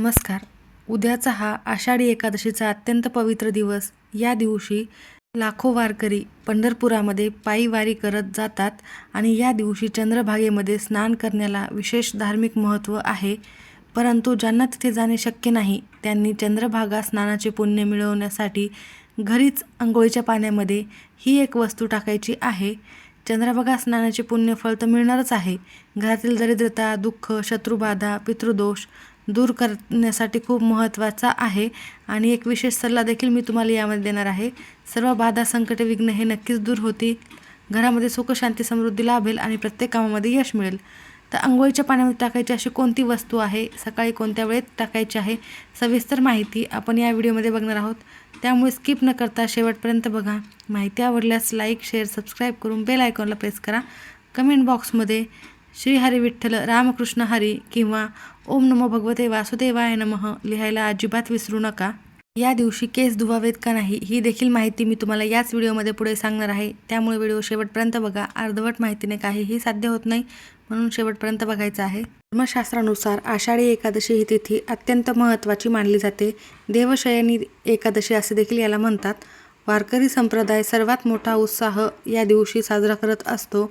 नमस्कार. उद्याचा हा आषाढी एकादशीचा अत्यंत पवित्र दिवस. या दिवशी लाखो वारकरी पंढरपुरामध्ये पायी वारी करत जातात आणि या दिवशी चंद्रभागेमध्ये स्नान करण्याला विशेष धार्मिक महत्त्व आहे. परंतु ज्यांना तिथे जाणे शक्य नाही त्यांनी चंद्रभागा स्नानाचे पुण्य मिळवण्यासाठी घरीच अंघोळीच्या पाण्यामध्ये ही एक वस्तू टाकायची आहे. चंद्रभागा स्नानाचे पुण्यफळ तर मिळणारच आहे. घरातील दरिद्रता, दुःख, शत्रुबाधा, पितृदोष दूर करण्यासाठी खूप महत्त्वाचा आहे आणि एक विशेष सल्ला देखील मी तुम्हाला यामध्ये देणार आहे. सर्व बाधा, संकटे, विघ्न हे नक्कीच दूर होतील. घरामध्ये सुख, शांती, समृद्धी लाभेल आणि प्रत्येक कामामध्ये यश मिळेल. तर अंघोळीच्या पाण्यामध्ये टाकायची अशी कोणती वस्तू आहे, सकाळी कोणत्या वेळेत टाकायची आहे, सविस्तर माहिती आपण या व्हिडिओमध्ये बघणार आहोत. त्यामुळे स्किप न करता शेवटपर्यंत बघा. माहिती आवडल्यास लाईक, शेअर, सबस्क्राईब करून बेल आयकॉनला प्रेस करा. कमेंट बॉक्समध्ये श्री हरी विठ्ठल रामकृष्ण हरी किंवा ओम नमो भगवते वासुदेवाय नमः लिहायला अजिबात विसरू नका. या दिवशी केस धुवावेत का नाही ही देखील माहिती मी तुम्हाला याच व्हिडिओमध्ये पुढे सांगणार आहे. त्यामुळे व्हिडिओ शेवटपर्यंत बघा. अर्धवट माहितीने काहीही साध्य होत नाही, म्हणून शेवटपर्यंत बघायचं आहे. धर्मशास्त्रानुसार आषाढी एकादशी ही तिथी अत्यंत महत्त्वाची मानली जाते. देवशयनी एकादशी असे देखील याला म्हणतात. वारकरी संप्रदाय सर्वात मोठा उत्साह या दिवशी साजरा करत असतो.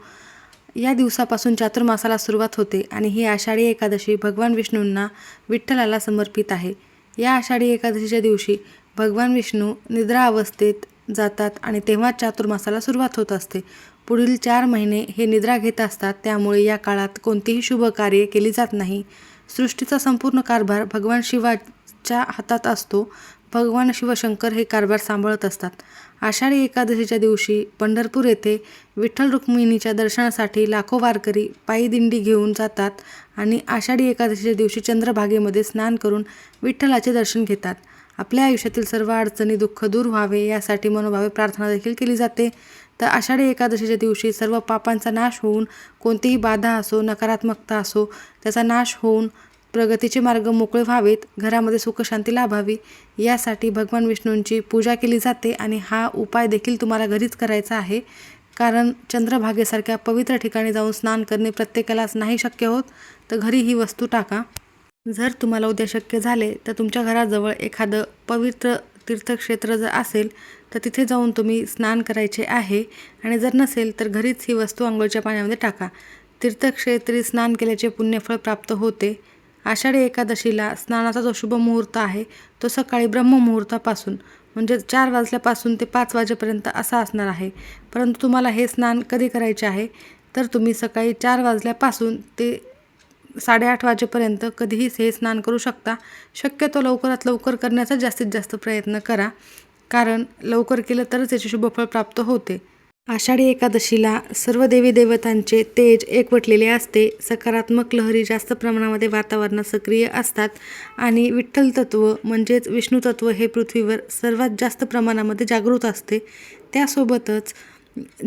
या दिवसापासून चातुर्मासाला सुरुवात होते आणि ही आषाढी एकादशी भगवान विष्णूंना, विठ्ठलाला समर्पित आहे. या आषाढी एकादशीच्या दिवशी भगवान विष्णू निद्रा अवस्थेत जातात आणि तेव्हाच चातुर्मासाला सुरुवात होत असते. पुढील 4 महिने हे निद्रा घेत असतात. त्यामुळे या काळात कोणतीही शुभ कार्ये केली जात नाही. सृष्टीचा संपूर्ण कारभार भगवान शिवाच्या हातात असतो. भगवान शिवशंकर हे कारभार सांभाळत असतात. आषाढी एकादशीच्या दिवशी पंढरपूर येथे विठ्ठल रुक्मिणीच्या दर्शनासाठी लाखो वारकरी पायी दिंडी घेऊन जातात आणि आषाढी एकादशीच्या दिवशी चंद्रभागेमध्ये स्नान करून विठ्ठलाचे दर्शन घेतात. आपल्या आयुष्यातील सर्व अडचणी, दुःख दूर व्हावे यासाठी मनोभावे प्रार्थना देखील केली जाते. तर आषाढी एकादशीच्या दिवशी सर्व पापांचा नाश होऊन, कोणतीही बाधा असो, नकारात्मकता असो, त्याचा नाश होऊन प्रगतीचे मार्ग मोकळे व्हावेत, घरामध्ये सुखशांती लाभावी यासाठी भगवान विष्णूंची पूजा केली जाते आणि हा उपाय देखील तुम्हाला घरीच करायचा आहे. कारण चंद्रभागेसारख्या पवित्र ठिकाणी जाऊन स्नान करणे प्रत्येकालाच नाही शक्य होत. तर घरी ही वस्तू टाका. जर तुम्हाला उद्या शक्य झाले तर तुमच्या घराजवळ एखादं पवित्र तीर्थक्षेत्र जर असेल तर तिथे जाऊन तुम्ही स्नान करायचे आहे आणि जर नसेल तर घरीच ही वस्तू अंघोळीच्या पाण्यामध्ये टाका. तीर्थक्षेत्री स्नान केल्याचे पुण्यफळ प्राप्त होते. आषाढी एकादशीला स्नानाचा जो शुभ मुहूर्त आहे तो सकाळी ब्रह्ममुहूर्तापासून म्हणजे 4 वाजल्यापासून ते 5 वाजेपर्यंत असा असणार आहे. परंतु तुम्हाला हे स्नान कधी करायचे आहे तर तुम्ही सकाळी 4 वाजल्यापासून ते 8:30 वाजेपर्यंत कधीही हे स्नान करू शकता. शक्यतो लवकरात लवकर करण्याचा जास्तीत जास्त प्रयत्न करा, कारण लवकर केलं तरच याचे शुभफळ प्राप्त होते. आषाढी एकादशीला सर्व देवी देवतांचे तेज एकवटलेले असते. सकारात्मक लहरी जास्त प्रमाणामध्ये वातावरणात सक्रिय असतात आणि विठ्ठल तत्व म्हणजेच विष्णू तत्व हे पृथ्वीवर सर्वात जास्त प्रमाणामध्ये जागृत असते. त्यासोबतच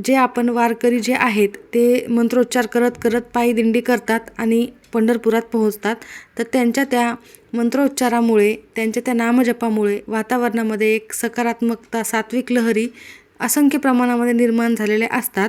जे आपण वारकरी जे आहेत ते मंत्रोच्चार करत करत पायी दिंडी करतात आणि पंढरपुरात पोहोचतात. तर त्यांच्या त्या मंत्रोच्चारामुळे, त्यांच्या त्या नामजपामुळे वातावरणामध्ये एक सकारात्मकता, सात्विक लहरी असंख्य प्रमाणामध्ये निर्माण झालेले असतात.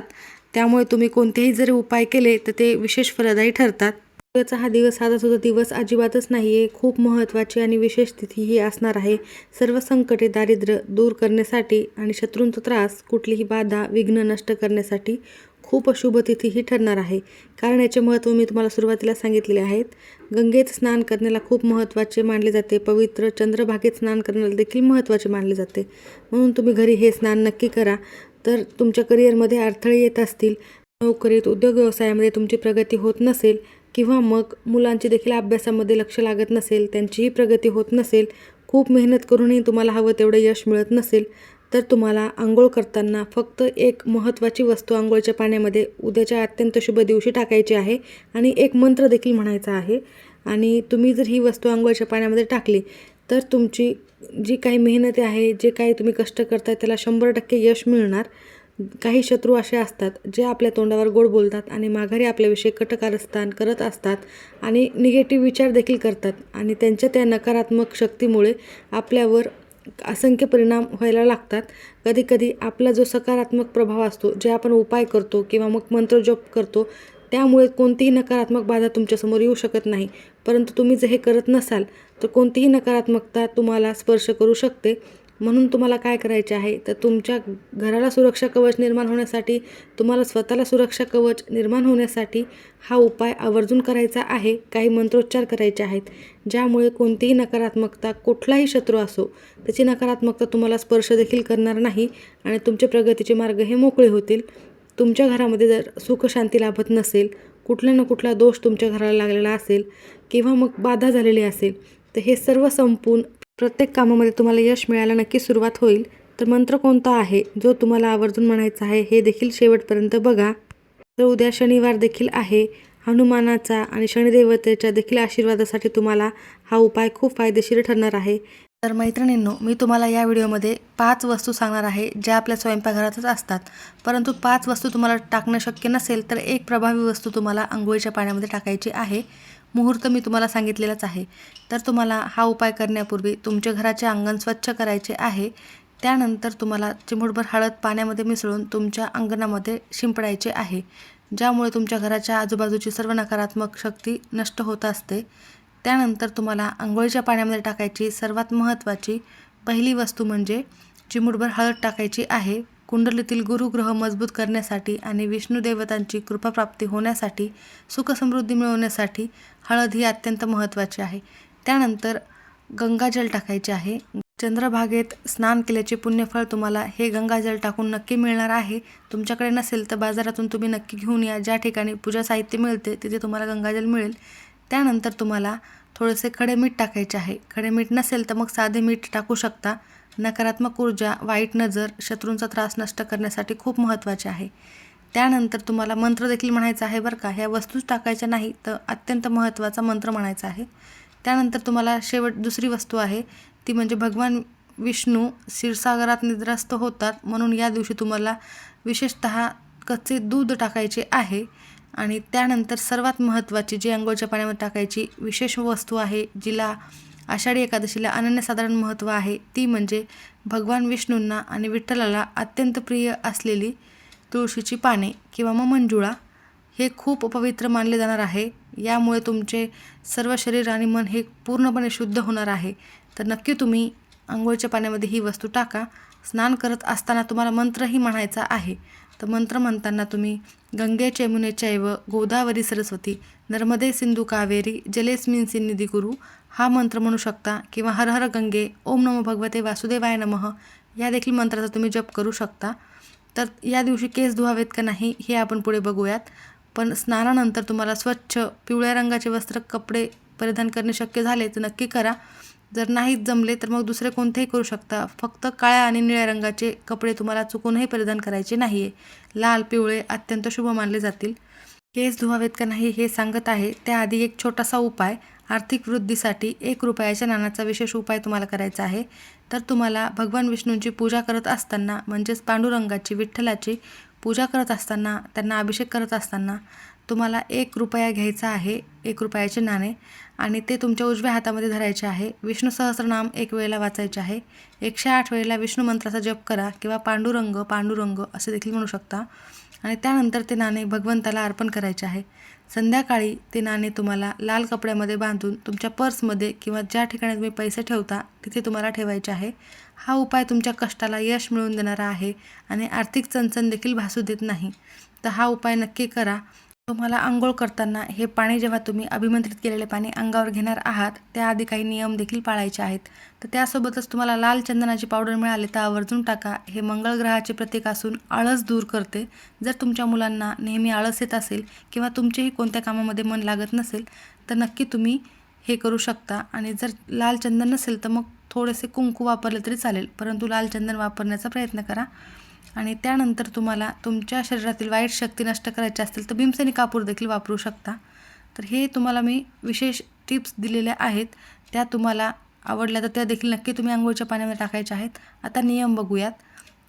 त्यामुळे तुम्ही कोणतेही जरी उपाय केले तर ते विशेष फलदायी ठरतात. उद्याचा हा दिवस साधा दिवस अजिबातच नाही आहे. खूप महत्त्वाची आणि विशेष तिथी ही असणार आहे. सर्व संकटे, दारिद्र्य दूर करण्यासाठी आणि शत्रूंचा त्रास, कुठलीही बाधा, विघ्न नष्ट करण्यासाठी खूप अशुभ तिथी ही ठरणार आहे. कारण याचे महत्त्व मी तुम्हाला सुरुवातीला सांगितलेले आहेत. गंगेत स्नान करण्याला खूप महत्त्वाचे मानले जाते. पवित्र चंद्रभागेत स्नान करण्याला देखील महत्त्वाचे मानले जाते. म्हणून तुम्ही घरी हे स्नान नक्की करा. तर तुमच्या करिअरमध्ये अडथळे येत असतील, नोकरीत, उद्योग व्यवसायामध्ये तुमची प्रगती होत नसेल किंवा मग मुलांची देखील अभ्यासामध्ये लक्ष लागत नसेल, त्यांचीही प्रगती होत नसेल, खूप मेहनत करूनही तुम्हाला हवं तेवढं यश मिळत नसेल, तर तुम्हाला आंघोळ करताना फक्त एक महत्त्वाची वस्तू अंघोळीच्या पाण्यामध्ये उद्याच्या अत्यंत शुभ दिवशी टाकायची आहे आणि एक मंत्र देखील म्हणायचा आहे. आणि तुम्ही जर ही वस्तू अंघोळीच्या पाण्यामध्ये टाकली तर तुमची जी काही मेहनत आहे, जे काही तुम्ही कष्ट करताय त्याला 100% यश मिळणार. काही शत्रू असे असतात जे आपल्या तोंडावर गोड बोलतात आणि माघारी आपल्याविषयी कटकारस्थान करत असतात आणि निगेटिव्ह विचार देखील करतात आणि त्यांच्या त्या नकारात्मक शक्तीमुळे आपल्यावर असंख्य परिणाम व्हायला लागतात. कधीकधी आपला जो सकारात्मक प्रभाव असतो, जे आपण उपाय करतो किंवा मग मंत्रजप करतो त्यामुळे कोणतीही नकारात्मक बाधा तुमच्यासमोर येऊ शकत नाही. परंतु तुम्ही जर हे करत नसाल तर कोणतीही नकारात्मकता तुम्हाला स्पर्श करू शकते. म्हणून तुम्हाला काय करायचे आहे, तर तुमच्या घराला सुरक्षा कवच निर्माण होण्यासाठी, तुम्हाला स्वतःला सुरक्षा कवच निर्माण होण्यासाठी हा उपाय आवर्जून करायचा आहे. काही मंत्रोच्चार करायचे आहेत, ज्यामुळे कोणतीही नकारात्मकता, कुठलाही शत्रू असो, त्याची नकारात्मकता तुम्हाला स्पर्श देखील करणार नाही आणि तुमचे प्रगतीचे मार्ग हे मोकळे होतील. तुमच्या घरामध्ये जर सुखशांती लाभत नसेल, कुठला ना कुठला दोष तुमच्या घराला लागलेला असेल किंवा मग बाधा झालेली असेल, तर हे सर्व संपून प्रत्येक कामामध्ये तुम्हाला यश मिळायला नक्की सुरुवात होईल. तर मंत्र कोणता आहे जो तुम्हाला आवर्जून म्हणायचा आहे हे देखील शेवटपर्यंत बघा. तर उद्या शनिवार देखील आहे. हनुमानाचा आणि शनिदेवतेच्या देखील आशीर्वादासाठी तुम्हाला हा उपाय खूप फायदेशीर ठरणार आहे. तर मैत्रिणींनो, मी तुम्हाला या व्हिडिओमध्ये 5 वस्तू सांगणार आहे ज्या आपल्या स्वयंपाकघरातच असतात. परंतु 5 वस्तू तुम्हाला टाकणं शक्य नसेल तर एक प्रभावी वस्तू तुम्हाला अंघोळीच्या पाण्यामध्ये टाकायची आहे. मुहूर्त मी तुम्हाला सांगितलेलाच आहे. तर तुम्हाला हा उपाय करण्यापूर्वी तुमच्या घराचे अंगण स्वच्छ करायचे आहे. त्यानंतर तुम्हाला चिमूटभर हळद पाण्यामध्ये मिसळून तुमच्या अंगणामध्ये शिंपडायचे आहे, ज्यामुळे तुमच्या घराच्या आजूबाजूची सर्व नकारात्मक शक्ती नष्ट होत असते. त्यानंतर तुम्हाला अंघोळीच्या पाण्यामध्ये टाकायची सर्वात महत्त्वाची पहिली वस्तू म्हणजे चिमूटभर हळद टाकायची आहे. कुंडलीतील गुरुग्रह मजबूत करण्यासाठी आणि विष्णू देवतांची कृपाप्राप्ती होण्यासाठी, सुखसमृद्धी मिळवण्यासाठी हळद ही अत्यंत महत्त्वाची आहे. त्यानंतर गंगाजल टाकायचे आहे. चंद्रभागेत स्नान केल्याचे पुण्यफळ तुम्हाला हे गंगाजल टाकून नक्की मिळणार आहे. तुमच्याकडे नसेल तर बाजारातून तुम्ही नक्की घेऊन या. ज्या ठिकाणी पूजा साहित्य मिळते तिथे तुम्हाला गंगाजल मिळेल. त्यानंतर तुम्हाला थोडेसे खडे मीठ टाकायचे आहे. खडे मीठ नसेल तर मग साधे मीठ टाकू शकता. नकारात्मक ऊर्जा, वाईट नजर, शत्रूंचा त्रास नष्ट करण्यासाठी खूप महत्त्वाचे आहे. त्यानंतर तुम्हाला मंत्र देखील म्हणायचा आहे बरं का. ह्या वस्तूच टाकायच्या नाही तर अत्यंत महत्त्वाचा मंत्र म्हणायचा आहे. त्यानंतर तुम्हाला दुसरी वस्तू आहे ती म्हणजे भगवान विष्णू क्षीरसागरात निद्रास्त होतात, म्हणून या दिवशी तुम्हाला विशेषतः कच्चे दूध टाकायचे आहे. आणि त्यानंतर सर्वात महत्त्वाची जी अंघोळीच्या पाण्यामध्ये टाकायची विशेष वस्तू आहे, जिला आषाढी एकादशीला अनन्यसाधारण महत्त्व आहे, ती म्हणजे भगवान विष्णूंना आणि विठ्ठलाला अत्यंत प्रिय असलेली तुळशीची पाने किंवा मग मंजुळा. हे खूप पवित्र मानले जाणार आहे. यामुळे तुमचे सर्व शरीर आणि मन हे पूर्णपणे शुद्ध होणार आहे. तर नक्की तुम्ही अंघोळीच्या पाण्यामध्ये ही वस्तू टाका. स्नान करत असताना तुम्हाला मंत्रही म्हणायचा आहे. तर मंत्र म्हणताना तुम्ही गंगे चैमुने चैव गोदावरी सरस्वती नर्मदे सिंधू कावेरी जलेस्मिन सन्निधी कुरु हा मंत्र म्हणू शकता, किंवा हर हर गंगे, ओम नमो भगवते वासुदेवाय नमः या देखील मंत्राचा तुम्ही जप करू शकता. तर या दिवशी केस धुवावेत का नाही हे आपण पुढे बघूयात. पण स्नानानंतर तुम्हाला स्वच्छ पिवळ्या रंगाचे वस्त्र, कपडे परिधान करणे शक्य झाले तर नक्की करा. जर नाहीच जमले तर मग दुसरे कोणतेही करू शकता. फक्त काळ्या आणि निळ्या रंगाचे कपडे तुम्हाला चुकूनही परिधान करायचे नाही आहे. लाल, पिवळे अत्यंत शुभ मानले जातील. केस धुवावेत का नाही हे सांगत आहे त्याआधी एक छोटासा उपाय. आर्थिक वृद्धीसाठी 1 रुपयाच्या नाण्याचा विशेष उपाय तुम्हाला करायचा आहे. तर तुम्हाला भगवान विष्णूंची पूजा करत असताना, म्हणजेच पांडुरंगाची, विठ्ठलाची पूजा करत असताना, त्यांना अभिषेक करत असताना तुम्हाला 1 रुपया घ्यायचा आहे, 1 रुपयाचे नाणे, आणि ते तुमच्या उजव्या हातामध्ये धरायचे आहे. विष्णू सहस्रनाम 1 वेळेला वाचायचे आहे. 108 वेळेला विष्णू मंत्राचा जप करा, किंवा पांडुरंग पांडुरंग असे देखील म्हणू शकता. आणि त्यानंतर ते नाणे भगवंताला अर्पण करायचे आहे. संध्याकाळी ते नाणे तुम्हाला लाल कपड्यामध्ये बांधून तुमच्या पर्समध्ये किंवा ज्या ठिकाणी तुम्ही पैसे ठेवता तिथे तुम्हाला ठेवायचे आहे. हा उपाय तुमच्या कष्टाला यश मिळवून देणारा आहे आणि आर्थिक चणचण देखील भासू देत नाही. तर हा उपाय नक्की करा. तुम्हाला अंघोळ करताना हे पाणी, जेव्हा तुम्ही अभिमंत्रित केलेले पाणी अंगावर घेणार आहात, त्याआधी काही नियम देखील पाळायचे आहेत. तर त्यासोबतच तुम्हाला लाल चंदनाची पावडर मिळाली तर आवर्जून टाका. हे मंगळ ग्रहाचे प्रतीक असून आळस दूर करते. जर तुमच्या मुलांना नेहमी आळस येत असेल किंवा तुमचेही कोणत्या कामामध्ये मन लागत नसेल तर नक्की तुम्ही हे करू शकता. आणि जर लाल चंदन नसेल तर मग थोडेसे कुंकू वापरले तरी चालेल, परंतु लाल चंदन वापरण्याचा प्रयत्न करा. आणि त्यानंतर तुम्हाला तुमच्या शरीरातील वाईट शक्ती नष्ट करायची असतील तर भीमसेनी कापूर देखील वापरू शकता. तर हे तुम्हाला मी विशेष टिप्स दिलेल्या आहेत, त्या तुम्हाला आवडल्या तर त्या देखील नक्की तुम्ही अंघोळीच्या पाण्यामध्ये टाकायच्या आहेत. आता नियम बघूयात.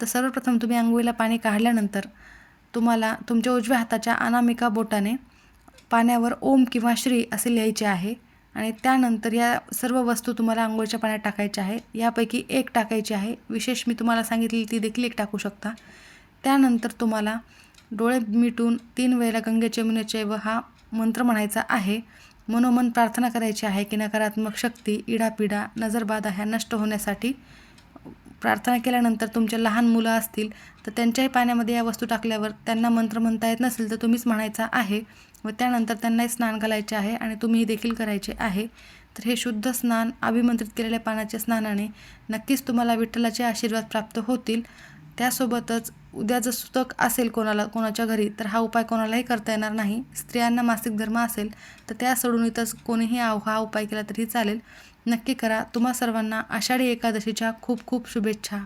तर सर्वप्रथम तुम्ही अंघोळीला पाणी काढल्यानंतर तुम्हाला तुमच्या उजव्या हाताच्या अनामिका बोटाने पाण्यावर ओम किंवा श्री असे लिहायचे आहे. आणि त्यानंतर या सर्व वस्तू तुम्हाला अंघोळीच्या पाण्यात टाकायच्या आहे. यापैकी 1 टाकायची आहे. विशेष मी तुम्हाला सांगितली ती देखील 1 टाकू शकता. त्यानंतर तुम्हाला डोळे मिटून 3 वेळेला गंगेचे यमुनेचे व हा मंत्र म्हणायचा आहे. मनोमन प्रार्थना करायची आहे की नकारात्मक शक्ती, इडापिडा, नजरबाधा ह्या नष्ट होण्यासाठी. प्रार्थना केल्यानंतर तुमचे लहान मुलं असतील तर त्यांच्याही पाण्यामध्ये या वस्तू टाकल्यावर त्यांना मंत्र म्हणता येत नसेल तर तुम्हीच म्हणायचा आहे व त्यानंतर त्यांनाही स्नान घालायचे आहे आणि तुम्ही देखील करायचे आहे. तर हे शुद्ध स्नान अभिमंत्रित केलेल्या पाण्याच्या स्नानाने नक्कीच तुम्हाला विठ्ठलाचे आशीर्वाद प्राप्त होतील. त्यासोबतच उद्या जर सुतक असेल कोणाच्या घरी तर हा उपाय कोणालाही करता येणार नाही. स्त्रियांना मासिक धर्म असेल तर त्या सोडून इथंच कोणीही हा उपाय केला तरी चालेल. नक्की करा. तुम्हा सर्वांना आषाढी एकादशीच्या खूप खूप शुभेच्छा.